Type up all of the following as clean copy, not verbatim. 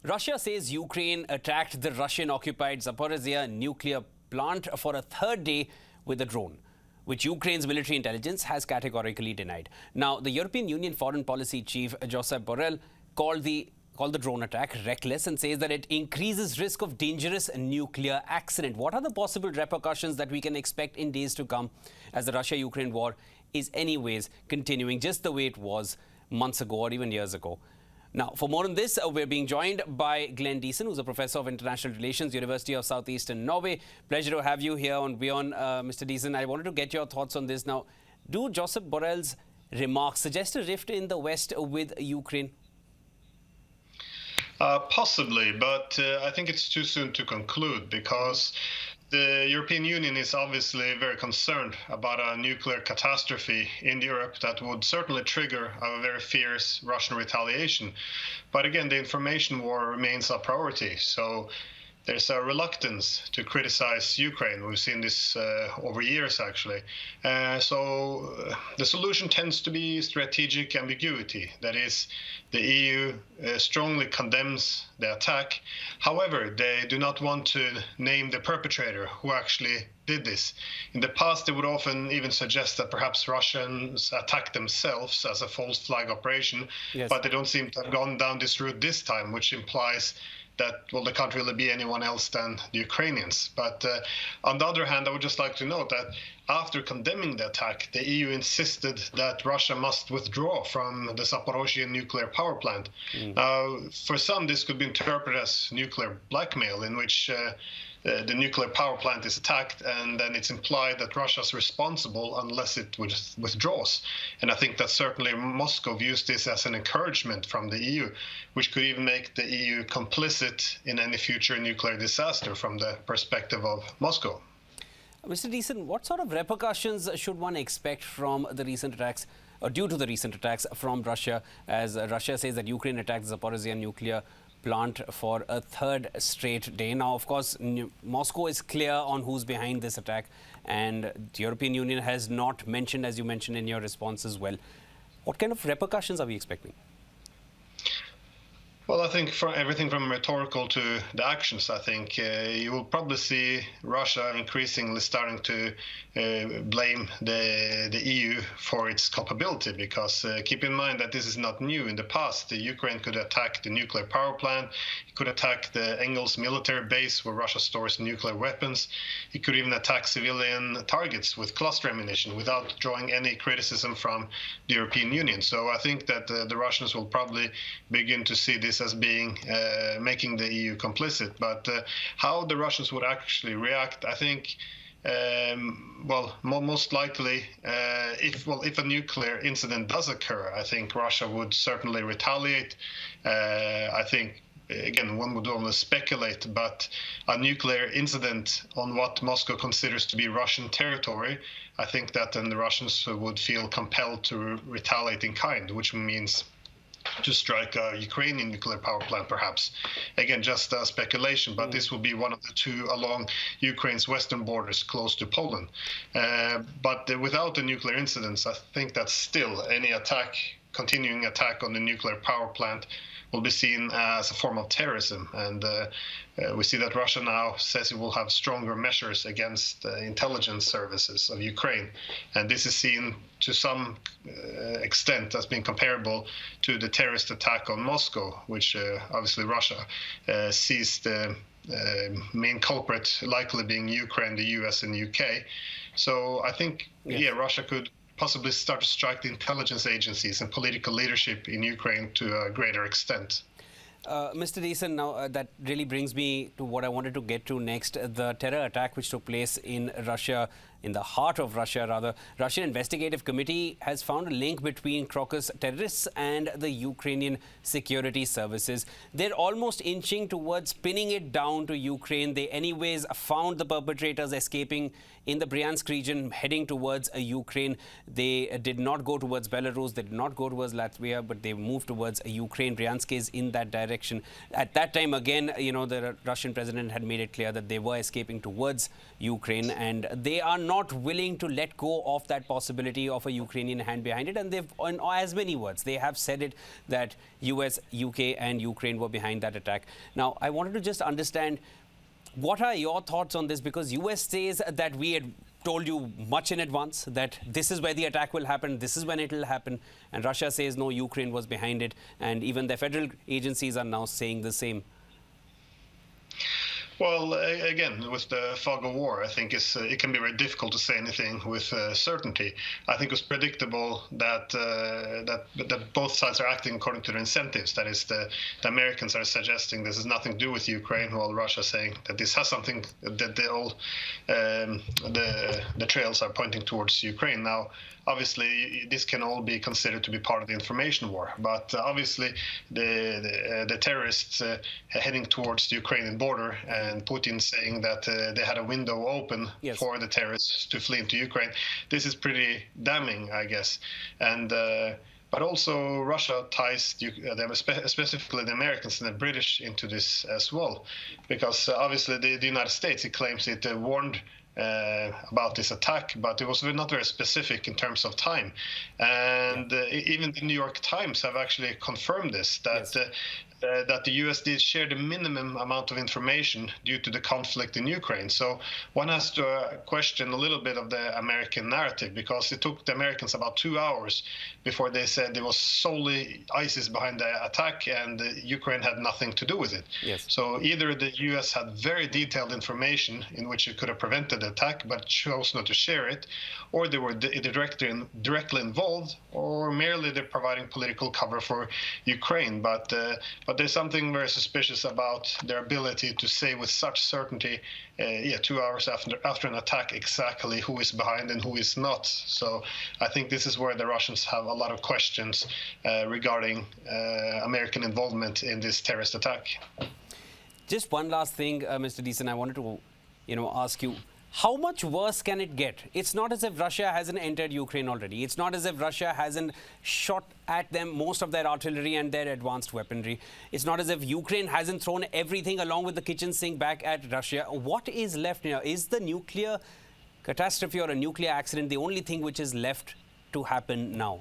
Russia says Ukraine attacked the Russian-occupied Zaporizhzhia nuclear plant for a third day with a drone, which Ukraine's military intelligence has categorically denied. Now, the European Union Foreign Policy Chief Josep Borrell called the drone attack reckless and says that it increases risk of dangerous nuclear accident. What are the possible repercussions that we can expect in days to come, as the Russia-Ukraine war is anyways continuing just the way it was months ago or even years ago? Now, for more on this, we're being joined by Diesen, who's a professor of international relations, University of South-Eastern Norway. Pleasure to have you here on WION, Mr. Diesen. I wanted to get your thoughts on this. Now, do Josep Borrell's remarks suggest a rift in the West with Ukraine? Possibly, but I think it's too soon to conclude, because the European Union is obviously very concerned about a nuclear catastrophe in Europe that would certainly trigger a very fierce Russian retaliation. But again, the information war remains a priority. So there's a reluctance to criticize Ukraine. We've seen this over years, actually. So the solution tends to be strategic ambiguity. That is, the EU strongly condemns the attack. However, they do not want to name the perpetrator who actually did this. In the past, they would often even suggest that perhaps Russians attacked themselves as a false flag operation, yes. But they don't seem to have gone down this route this time, which implies that, well, there can't really be anyone else than the Ukrainians. But on the other hand, I would just like to note that after condemning the attack, the EU insisted that Russia must withdraw from the Zaporizhzhia nuclear power plant. For some, this could be interpreted as nuclear blackmail, in which the nuclear power plant is attacked, and then it's implied that Russia is responsible unless it withdraws. And I think that certainly Moscow views this as an encouragement from the EU, which could even make the EU complicit in any future nuclear disaster from the perspective of Moscow. Mr. Diesen, what sort of repercussions should one expect from the recent attacks, or due to the recent attacks from Russia, as Russia says that Ukraine attacked the Zaporizhzhia nuclear plant for a third straight day? Now, of course, Moscow is clear on who's behind this attack, and the European Union has not mentioned, as you mentioned in your response as well. What kind of repercussions are we expecting? Well, I think for everything from rhetorical to the actions, I think you will probably see Russia increasingly starting to blame the EU for its culpability, because keep in mind that this is not new. In the past, the Ukraine could attack the nuclear power plant, it could attack the Engels military base where Russia stores nuclear weapons, it could even attack civilian targets with cluster ammunition without drawing any criticism from the European Union. So I think that the Russians will probably begin to see this as being making the EU complicit. But how the Russians would actually react, I think, well, most likely, if a nuclear incident does occur, I think Russia would certainly retaliate. I think, again, one would only speculate, but a nuclear incident on what Moscow considers to be Russian territory, I think that then the Russians would feel compelled to retaliate in kind, which means to strike a Ukrainian nuclear power plant, perhaps. Again, just speculation, but this will be one of the two along Ukraine's western borders close to Poland. But without the nuclear incidents, I think that still any continuing attack on the nuclear power plant will be seen as a form of terrorism. And we see that Russia now says it will have stronger measures against intelligence services of Ukraine. And this is seen to some extent as being comparable to the terrorist attack on Moscow, which obviously Russia sees the main culprit likely being Ukraine, the US, and the UK. So I think, yeah, Russia could possibly start to strike the intelligence agencies and political leadership in Ukraine to a greater extent. Mr. Diesen, now that really brings me to what I wanted to get to next. The terror attack which took place in Russia, in the heart of Russia rather. Russian Investigative Committee has found a link between Crocus terrorists and the Ukrainian security services. They're almost inching towards pinning it down to Ukraine. They anyways found the perpetrators escaping in the Bryansk region, heading towards Ukraine. They did not go towards Belarus, they did not go towards Latvia, but they moved towards Ukraine. Bryansk is in that direction. At that time, again, you know, the Russian president had made it clear that they were escaping towards Ukraine, and they are not not willing to let go of that possibility of a Ukrainian hand behind it. And they've, in as many words, they have said it that US, UK and Ukraine were behind that attack. Now, I wanted to just understand, what are your thoughts on this? Because US says that we had told you much in advance that this is where the attack will happen, this is when it will happen. And Russia says, no, Ukraine was behind it. And even the federal agencies are now saying the same. Well, again, with the fog of war, I think it can be very difficult to say anything with certainty. I think it was predictable that that both sides are acting according to their incentives. That is, the Americans are suggesting this has nothing to do with Ukraine, while Russia is saying that this has something, that the trails are pointing towards Ukraine. Now, obviously, this can all be considered to be part of the information war. But obviously, the terrorists heading towards the Ukrainian border and Putin saying that they had a window open for the terrorists to flee into Ukraine, this is pretty damning, I guess. And but also Russia ties them, specifically the Americans and the British, into this as well, because obviously the United States, it claims it warned about this attack, but it was not very specific in terms of time. And even the New York Times have actually confirmed this, that that the US did share the minimum amount of information due to the conflict in Ukraine. So one has to question a little bit of the American narrative, because it took the Americans about 2 hours before they said there was solely ISIS behind the attack and Ukraine had nothing to do with it. So either the US had very detailed information in which it could have prevented the attack but chose not to share it, or they were directly involved, or merely they're providing political cover for Ukraine. But there's something very suspicious about their ability to say with such certainty, 2 hours after an attack, exactly who is behind and who is not. So I think this is where the Russians have a lot of questions regarding American involvement in this terrorist attack. Just one last thing, Mr. Diesen, I wanted to, ask you. How much worse can it get? It's not as if Russia hasn't entered Ukraine already. It's not as if Russia hasn't shot at them most of their artillery and their advanced weaponry. It's not as if Ukraine hasn't thrown everything along with the kitchen sink back at Russia. What is left now? Is the nuclear catastrophe or a nuclear accident the only thing which is left to happen now?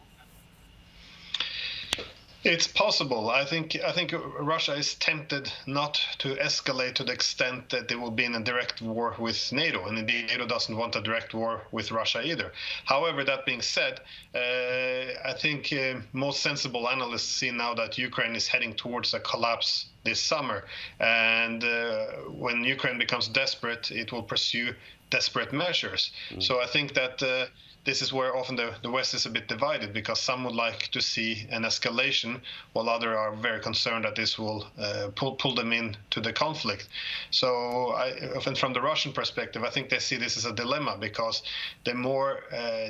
It's possible. I think Russia is tempted not to escalate to the extent that they will be in a direct war with NATO, and indeed NATO doesn't want a direct war with Russia either. However, that being said, I think most sensible analysts see now that Ukraine is heading towards a collapse this summer, and when Ukraine becomes desperate, it will pursue desperate measures. So I think that this is where often the West is a bit divided, because some would like to see an escalation, while others are very concerned that this will pull them into the conflict. So from the Russian perspective, I think they see this as a dilemma, because the more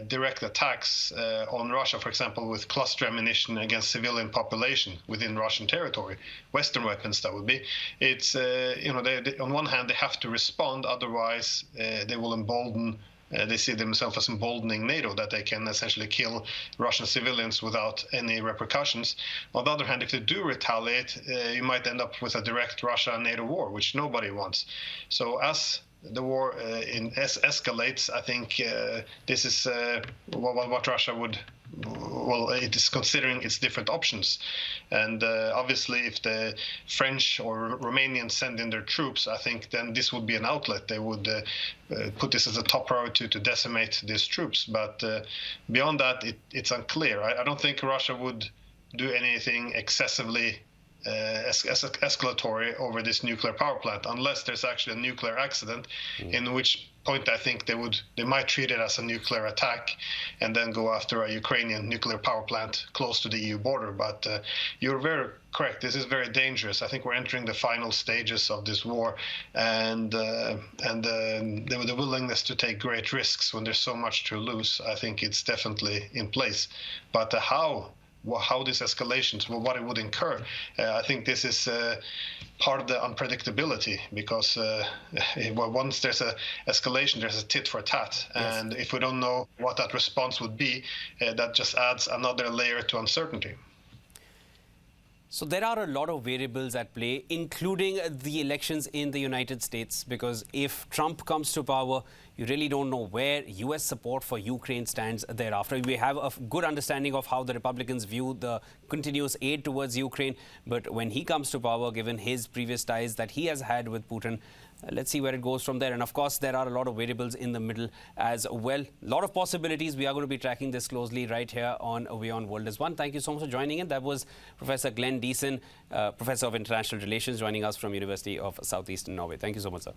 direct attacks on Russia, for example, with cluster ammunition against civilian population within Russian territory, Western weapons that would be, it's, they, on one hand, they have to respond, otherwise they will embolden. They see themselves as emboldening NATO, that they can essentially kill Russian civilians without any repercussions. On the other hand, if they do retaliate, you might end up with a direct Russia-NATO war, which nobody wants. So as the war escalates, I think this is what Russia would... Well, it is considering its different options. And obviously, if the French or Romanians send in their troops, I think then this would be an outlet. They would put this as a top priority to decimate these troops. But beyond that, it's unclear. I don't think Russia would do anything excessively escalatory over this nuclear power plant, unless there's actually a nuclear accident, in which point I think they might treat it as a nuclear attack and then go after a Ukrainian nuclear power plant close to the EU border. But you're very correct. This is very dangerous. I think we're entering the final stages of this war, and the willingness to take great risks when there's so much to lose, I think it's definitely in place. But how this escalations, what it would incur, I think this is part of the unpredictability, because once there's a escalation, there's a tit for tat. And if we don't know what that response would be, that just adds another layer to uncertainty. So there are a lot of variables at play, including the elections in the United States, because if Trump comes to power, you really don't know where US support for Ukraine stands thereafter. We have a good understanding of how the Republicans view the continuous aid towards Ukraine, but when he comes to power, given his previous ties that he has had with Putin, let's see where it goes from there. And of course, there are a lot of variables in the middle as well. A lot of possibilities. We are going to be tracking this closely right here on WION World is One. Thank you so much for joining in. That was Professor Glemm Diesen, Professor of International Relations, joining us from University of South-Eastern Norway. Thank you so much, sir.